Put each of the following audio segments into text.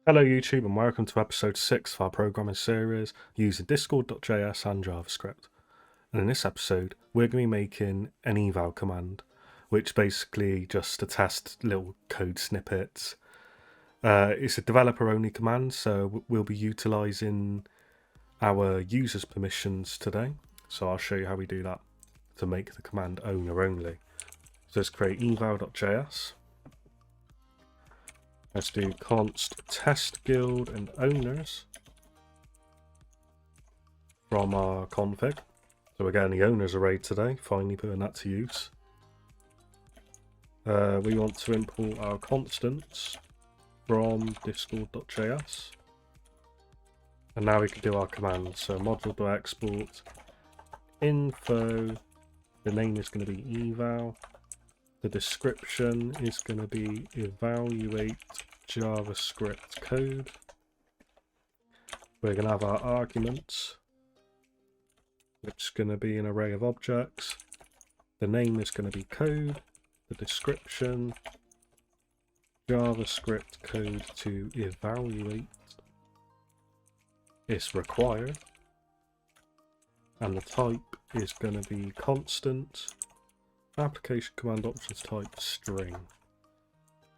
Hello YouTube and welcome to episode 6 of our programming series using Discord.js and JavaScript. And in this episode we're going to be making an eval command, which basically just to test little code snippets. It's a developer only command, so we'll be utilizing our users permissions today. So I'll show you how we do that to make the command owner only. So let's create eval.js. Let's do const test guild and owners from our config. So we're getting the owners array today, finally putting that to use. We want to import our constants from discord.js. And now we can do our commands. So module.export info, the name is going to be eval. The description is going to be evaluate JavaScript code. We're going to have our arguments, which is going to be an array of objects. The name is going to be code. The description, JavaScript code to evaluate is required. And the type is going to be constant. Application command options type string.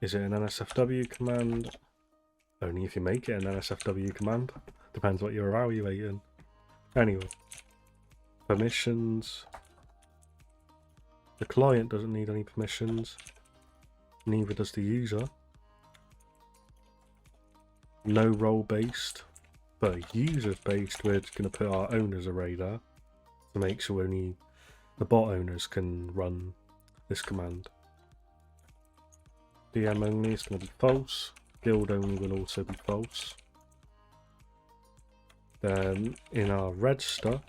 Is it an NSFW command? Only if you make it an NSFW command. Depends what you're evaluating. Anyway, permissions. The client doesn't need any permissions. Neither does the user. No role based, but users based. We're just going to put our owners array there to make sure only the bot owners can run this command. DM only is going to be false. Guild only will also be false. Then in our register,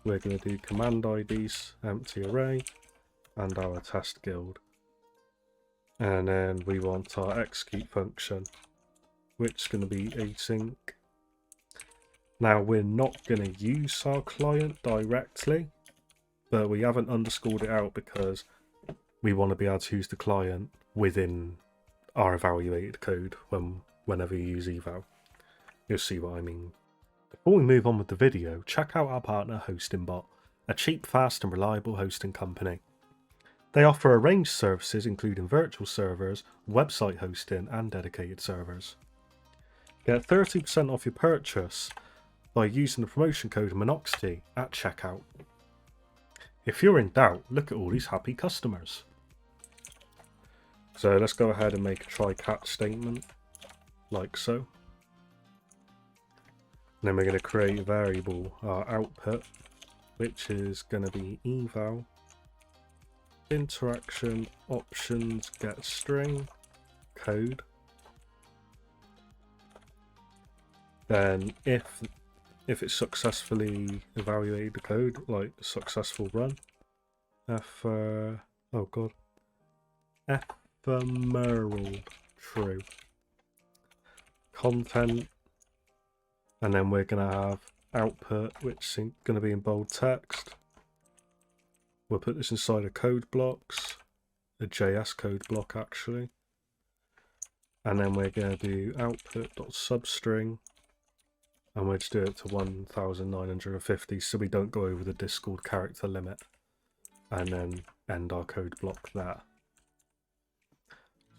we're going to do command IDs, empty array, and our test guild. And then we want our execute function, which is going to be async. Now we're not going to use our client directly, but we haven't underscored it out because we want to be able to use the client within our evaluated code whenever you use eval. You'll see what I mean. Before we move on with the video, check out our partner HostingBot, a cheap, fast and reliable hosting company. They offer a range of services including virtual servers, website hosting and dedicated servers. Get 30% off your purchase by using the promotion code Monoxity at checkout. If you're in doubt, look at all these happy customers. So let's go ahead and make a try catch statement, like so. And then we're going to create a variable, our output, which is going to be eval interaction options get string code. Then if it successfully evaluated the code, like successful run, ephemeral true content, and then we're going to have output, which is going to be in bold text. We'll put this inside of code blocks, a JS code block actually, and then we're going to do output.substring. And we'll just do it to 1950 so we don't go over the Discord character limit. And then end our code block there.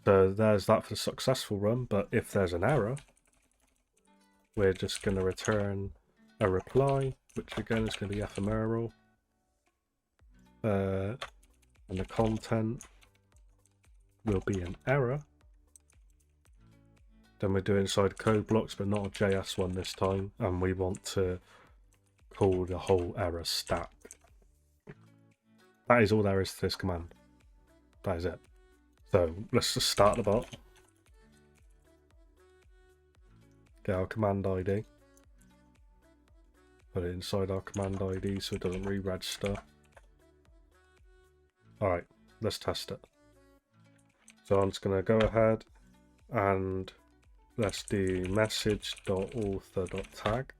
So there's that for the successful run, but if there's an error, we're just going to return a reply, which again is going to be ephemeral. And the content will be an error. Then we do it inside code blocks, but not a JS one this time, and we want to call the whole error stack. That is all there is to this command. That is it. So let's just start the bot. Get our command ID. Put it inside our command ID so it doesn't re-register. Alright, let's test it. So I'm just going to go ahead and let's do message.author.tag.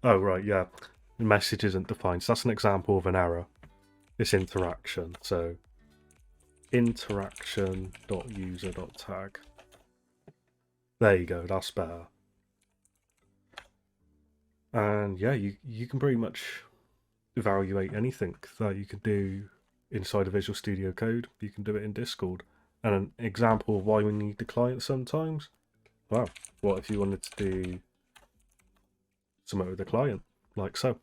Oh, right, yeah. The message isn't defined. So that's an example of an error. It's interaction. So interaction.user.tag. There you go, that's better. And yeah, you can pretty much evaluate anything that you can do inside of Visual Studio Code. You can do it in Discord. And an example of why we need the client sometimes. Wow, what if you wanted to do something with the client, like so.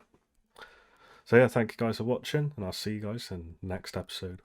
So yeah, thank you guys for watching, and I'll see you guys in the next episode.